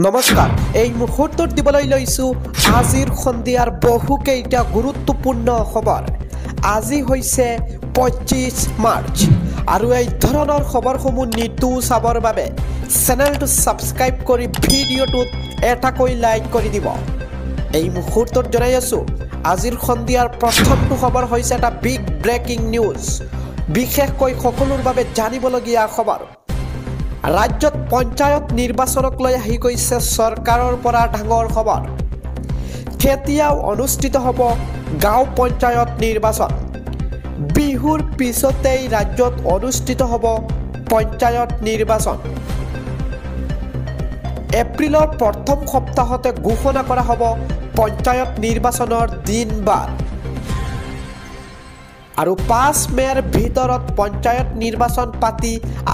নমস্কাৰ এই মুহূৰ্তত দিবলৈ লৈছো আজিৰ সন্ধিয়াৰ বহুকেইটা গুৰুত্বপূৰ্ণ খবৰ আজি হৈছে 25 মাৰ্চ আৰু এই ধৰণৰ খবৰসমূহ নিতৌ চাবৰ বাবে চেনেলটো সাবস্ক্ৰাইব কৰি ভিডিঅ'টোত এটাকৈ লাইক কৰি দিব এই মুহূৰ্তত জনাই আছো আজিৰ সন্ধিয়াৰ প্ৰথমটো খবৰ হৈছে এটা বিগ ব্ৰেকিং নিউজ বিশেষকৈ সকলোৰ বাবে জানিবলগীয়া খবৰ ৰাজ্যত পঞ্চায়ত নিৰ্বাচনক লৈ আহি গৈছে চৰকাৰৰ পৰা ডাঙৰ খবৰ কেতিয়াও অনুষ্ঠিত হ'ব গাঁও পঞ্চায়ত নিৰ্বাচন বিহুৰ পিছতেই ৰাজ্যত অনুষ্ঠিত হ'ব পঞ্চায়ত নিৰ্বাচন এপ্ৰিলৰ প্ৰথম সপ্তাহতে ঘোষণা কৰা হ'ব পঞ্চায়ত নিৰ্বাচনৰ দিন বাৰ আৰু 5 মেৰ ভিতৰত পঞ্চায়ত নিৰ্বাচন পাতি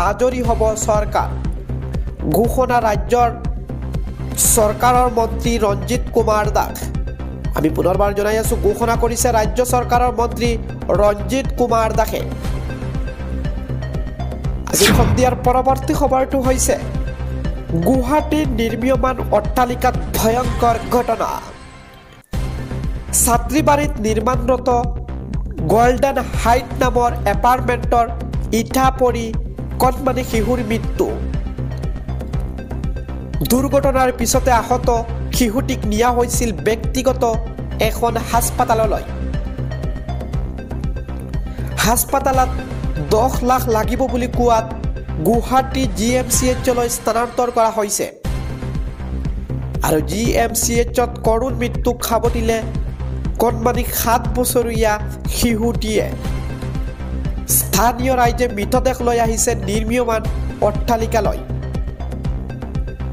আজৰি হ'ব চৰকাৰ ঘোষণা ৰাজ্যৰ চৰকাৰৰ মন্ত্ৰী ৰঞ্জিত কুমাৰ দাস আমি পুনৰবাৰ জনাই আছো ঘোষণা কৰিছে ৰাজ্য চৰকাৰৰ মন্ত্ৰী ৰঞ্জিত কুমাৰ দাসে আজি সন্ধিয়াৰ পৰৱৰ্তী খবৰটো হৈছে গুৱাহাটীৰ নিৰ্মীয়মান অট্টালিকাত ভয়ংকৰ ঘটনা ছাত্ৰীবাৰীত নিৰ্মাণৰত গোল্ডেন হাইট নামৰ এপাৰ্টমেণ্টৰ ইটা পৰি কণমানি শিশুৰ মৃত্যু দুৰ্ঘটনাৰ পিছতে আহত শিশুটিক নিয়া হৈছিল ব্যক্তিগত এখন হাস্পাতাললৈ হাস্পাতালত 10 লাখ লাগিব বুলি কোৱাত গুৱাহাটী GMCHলৈ স্থানান্তৰ কৰা হৈছে আৰু GMCHত কৰুণ মৃত্যুক খাবতিলে কণমানি 7 বছৰীয়া শিশুটিয়ে স্থানীয় ৰাইজে মৃতদেহ লৈ আহিছে নিৰ্মীয়মান অট্টালিকালৈ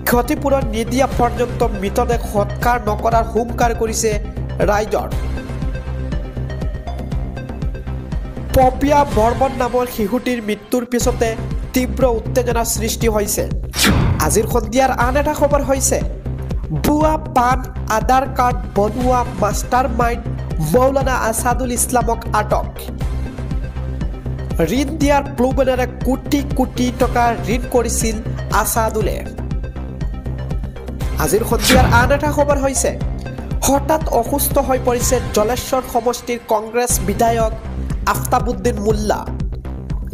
ক্ষতিপূৰণ নিদিয়া পৰ্যন্ত মৃতদেহ সৎকাৰ নকৰাৰ হুংকাৰ কৰিছে ৰাইজৰ পপিয়া বৰ্মন নামৰ শিশুটিৰ মৃত্যুৰ পিছতে তীব্ৰ উত্তেজনাৰ সৃষ্টি হৈছে আজিৰ সন্ধিয়াৰ আন এটা খবৰ হৈছে বুয়া পান আধাৰ কাৰ্ড বনোৱা মাষ্টাৰ মাইণ্ড মৌলানা আছাদুল ইছলামক আটক ঋণ দিয়াৰ প্লোবেনেৰে কোটি কোটি টকা ঋণ কৰিছিল আছাদুলে আজিৰ সন্ধিয়াৰ আন এটা খবৰ হৈছে হঠাৎ অসুস্থ হৈ পৰিছে জলেশ্বৰ সমষ্টিৰ কংগ্ৰেছ বিধায়ক আফতাবুদ্দিন মোল্লা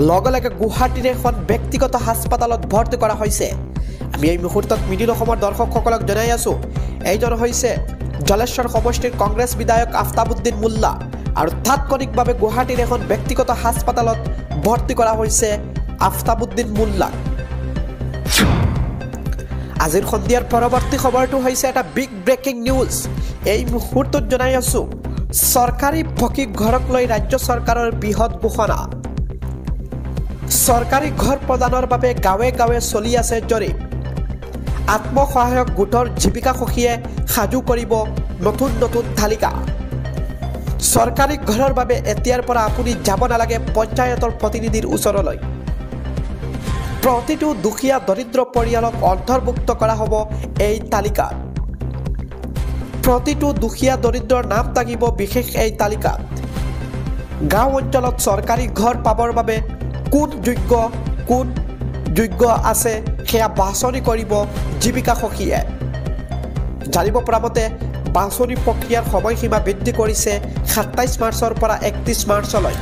লগে লগে গুৱাহাটীৰ এখন ব্যক্তিগত হাস্পাতালত ভৰ্তি কৰা হৈছে আমি এই মুহূৰ্তত মিডিল অসমৰ দৰ্শকসকলক জনাই আছো এইজন হৈছে জলেশ্বৰ সমষ্টিৰ কংগ্ৰেছ বিধায়ক আফতাবুদ্দিন মোল্লা আৰু তাৎক্ষণিকভাৱে গুৱাহাটীৰ এখন ব্যক্তিগত হাস্পাতালত ভৰ্তি কৰা হৈছে আফতাবুদ্দিন মোল্লা আজিৰ সন্ধিয়াৰ পৰৱৰ্তী খবৰটো হৈছে এটা বিগ ব্ৰেকিং নিউজ এই মুহূৰ্তত জনাই আছো চৰকাৰী পকী ঘৰক লৈ ৰাজ্য চৰকাৰৰ বৃহৎ ঘোষণা চৰকাৰী ঘৰ প্ৰদানৰ বাবে গাঁৱে গাঁৱে চলি আছে জৰীপ আত্মসহায়ক গোটৰ জীৱিকা সখীয়ে সাজু কৰিব নতুন নতুন তালিকা চৰকাৰী ঘৰৰ বাবে এতিয়াৰ পৰা আপুনি যাব নালাগে পঞ্চায়তৰ প্ৰতিনিধিৰ ওচৰলৈ প্ৰতিটো দুখীয়া দৰিদ্ৰ পৰিয়ালক অন্তৰ্ভুক্ত কৰা হ'ব এই তালিকাত প্ৰতিটো দুখীয়া দৰিদ্ৰৰ নাম থাকিব বিশেষ এই তালিকাত গাঁও অঞ্চলত চৰকাৰী ঘৰ পাবৰ বাবে কোন যোগ্য আছে সেয়া বাছনি কৰিব জীৱিকা সখীয়ে জানিব পৰা মতে বাছনি প্ৰক্ৰিয়াৰ সময়সীমা বৃদ্ধি কৰিছে 27 মাৰ্চৰ পৰা 31 মাৰ্চলৈ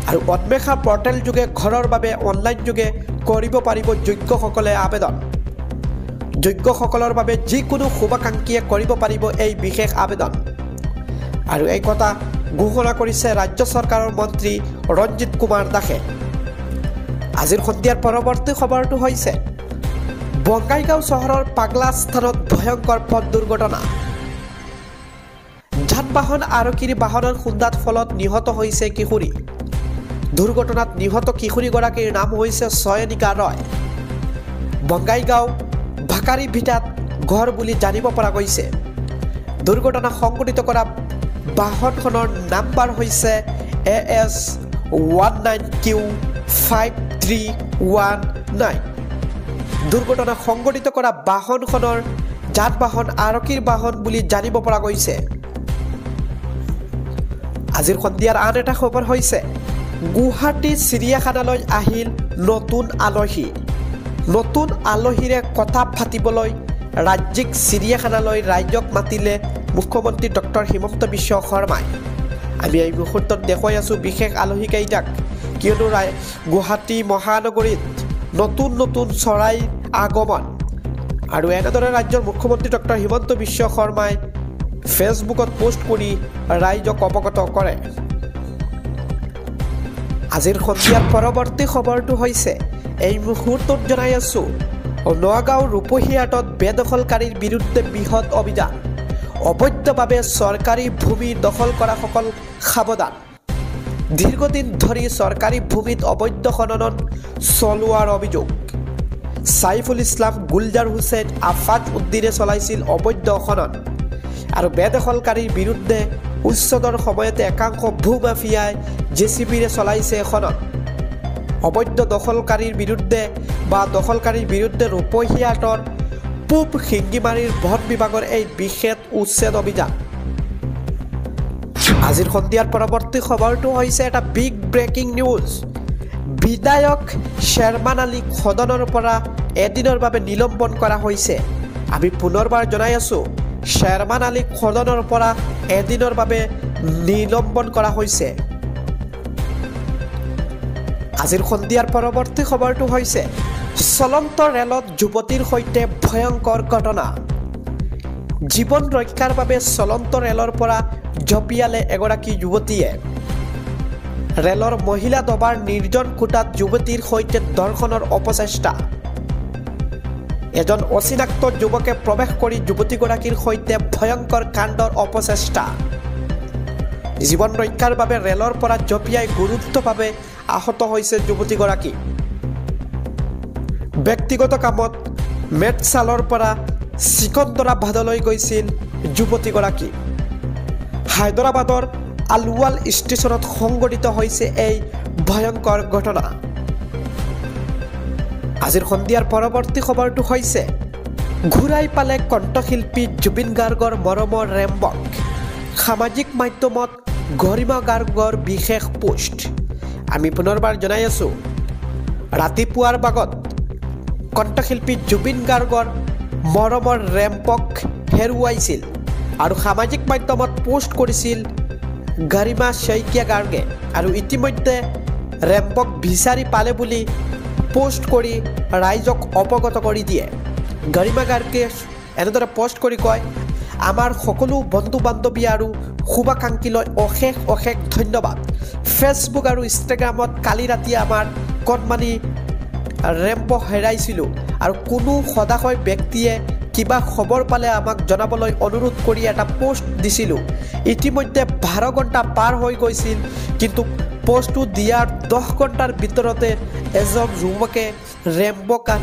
আৰু অন্বেষা পৰ্টেল যোগে ঘৰৰ বাবে অনলাইন যোগে কৰিব পাৰিব যোগ্যসকলে আবেদন যোগ্যসকলৰ বাবে যিকোনো শুভাকাংক্ষীয়ে কৰিব পাৰিব এই বিশেষ আবেদন আৰু এই কথা ঘোষণা কৰিছে ৰাজ্য চৰকাৰৰ মন্ত্ৰী ৰঞ্জিত কুমাৰ দাসে আজিৰ সন্ধিয়াৰ পৰৱৰ্তী খবৰটো হৈছে বঙাইগাঁও চহৰৰ পাগলা স্থানত ভয়ংকৰ পথ দুৰ্ঘটনা যান-বাহন আৰক্ষীৰ বাহনৰ খুন্দাত ফলত নিহত হৈছে কিশোৰী দুৰ্ঘটনাত নিহত কিশোৰীগৰাকীৰ নাম হৈছে ছয়নিকা ৰয় বঙাইগাঁও ভাকাৰী ভিটাত ঘৰ বুলি জানিব পৰা গৈছে দুৰ্ঘটনা সংঘটিত কৰা বাহনখনৰ নাম্বাৰ হৈছে AS 19Q5319 দুৰ্ঘটনা সংঘটিত কৰা বাহনখনৰ যান-বাহন আৰক্ষীৰ বাহন বুলি জানিব পৰা গৈছে আজিৰ সন্ধিয়াৰ আন এটা খবৰ হৈছে গুৱাহাটী চিৰিয়াখানালৈ আহিল নতুন আলহী নতুন আলহীৰে কথা পাতিবলৈ ৰাজ্যিক চিৰিয়াখানালৈ ৰাইজক মাতিলে মুখ্যমন্ত্ৰী ডক্টৰ হিমন্ত বিশ্ব শৰ্মাই। আমি এই মুহূৰ্তত দেখুৱাই আছোঁ বিশেষ আলহীকেইটাক, কিয়নো গুৱাহাটী মহানগৰীত নতুন নতুন চৰাইৰ আগমন। আৰু এনেদৰে ৰাজ্যৰ মুখ্যমন্ত্ৰী ডক্টৰ হিমন্ত বিশ্ব শৰ্মাই ফেচবুকত পোষ্ট কৰি ৰাইজক অৱগত কৰে। আজিৰ সন্ধিয়াৰ পৰৱৰ্তী খবৰটো হৈছে এই মুহূৰ্তত জনাই আছোঁ নগাঁও ৰূপহীহাটত বেদখলকাৰীৰ বিৰুদ্ধে বৃহৎ অভিযান। অবৈধভাৱে চৰকাৰী ভূমি দখল কৰাসকল সাৱধান। দীৰ্ঘদিন ধৰি চৰকাৰী ভূমিত অবৈধ খনন চলোৱাৰ অভিযোগ। সাইফুল ইছলাম, গুলজাৰ হুছেইন, আফাদ উদ্দিনে চলাইছিল অবৈধ খনন। আৰু বেদখলকাৰীৰ বিৰুদ্ধে উচ্ছেদৰ সময়তে একাংশ ভূমাফিয়াই জেচিবিৰে চলাইছে খনন। অবৈধ দখলকাৰীৰ বিৰুদ্ধে ৰূপহীহাটৰ পূব শিংগিমাৰীৰ বন বিভাগৰ এই বিশেষ উচ্ছেদ অভিযান। আজিৰ সন্ধিয়াৰ পৰৱৰ্তী খবৰটো হৈছে এটা বিগ ব্ৰেকিং নিউজ। বিধায়ক শ্বেৰমান আলীক সদনৰ পৰা এদিনৰ বাবে নিলম্বন কৰা হৈছে। আমি পুনৰবাৰ জনাই আছোঁ, শ্বেৰমান আলীক সদনৰ পৰা এদিনৰ বাবে নিলম্বন কৰা হৈছে। আজিৰ সন্ধিয়াৰ পৰৱৰ্তী খবৰটো হৈছে চলন্ত ৰেলত যুৱতীৰ সৈতে ভয়ংকৰ ঘটনা। জীৱন ৰক্ষাৰ বাবে চলন্ত ৰেলৰ পৰা জঁপিয়ালে এগৰাকী যুৱতীয়ে। ৰেলৰ মহিলা ডবাৰ নিৰ্জন কোঠাত যুৱতীৰ সৈতে ধৰ্ষণৰ অপচেষ্টা। এজন অচিনাক্ত যুৱকে প্ৰৱেশ কৰি যুৱতীগৰাকীৰ সৈতে ভয়ংকৰ কাণ্ডৰ অপচেষ্টা। জীৱন ৰক্ষাৰ বাবে ৰেলৰ পৰা জঁপিয়াই গুৰুতৰভাৱে আহত হৈছে যুৱতীগৰাকী। ব্যক্তিগত কামত মেটচালৰ পৰা চিকন্দৰাবাদলৈ গৈছিল যুৱতীগৰাকী। হায়দৰাবাদৰ আলৱাল ষ্টেচনত সংঘটিত হৈছে এই ভয়ংকৰ ঘটনা। আজিৰ সন্ধিয়াৰ পৰৱৰ্তী খবৰটো হৈছে ঘূৰাই পালে কণ্ঠশিল্পী জুবিন গাৰ্গৰ মৰমৰ ৰেম্বক। সামাজিক মাধ্যমত গৰিমা গাৰ্গৰ বিশেষ পোষ্ট। আমি পুনৰবাৰ জনাই আছোঁ, ৰাতিপুৱাৰ ভাগত কণ্ঠশিল্পী জুবিন গাৰ্গৰ মৰমৰ ৰেম্পক হেৰুৱাইছিল আৰু সামাজিক মাধ্যমত পোষ্ট কৰিছিল গৰিমা শইকীয়া গাৰ্গে। আৰু ইতিমধ্যে ৰেম্পক বিচাৰি পালে বুলি পোষ্ট কৰি ৰাইজক অৱগত কৰি দিয়ে। গৰিমা গাৰ্গে এনেদৰে পোষ্ট কৰি কয়, আমাৰ সকলো বন্ধু বান্ধৱী আৰু শুভাকাংক্ষীলৈ অশেষ অশেষ ধন্যবাদ। ফেচবুক আৰু ইনষ্টাগ্ৰামত কালি ৰাতি আমাৰ কণমানি ৰেম্পক হেৰাইছিলোঁ আৰু কোনো সদাশয় ব্যক্তিয়ে কিবা খবৰ পালে আমাক জনাবলৈ অনুৰোধ কৰি এটা পোষ্ট দিছিলোঁ। ইতিমধ্যে 12 ঘণ্টা পাৰ হৈ গৈছিল, কিন্তু পোষ্টটো দিয়াৰ 10 ঘণ্টাৰ ভিতৰতে এজন যুৱকে ৰেম্পক আনি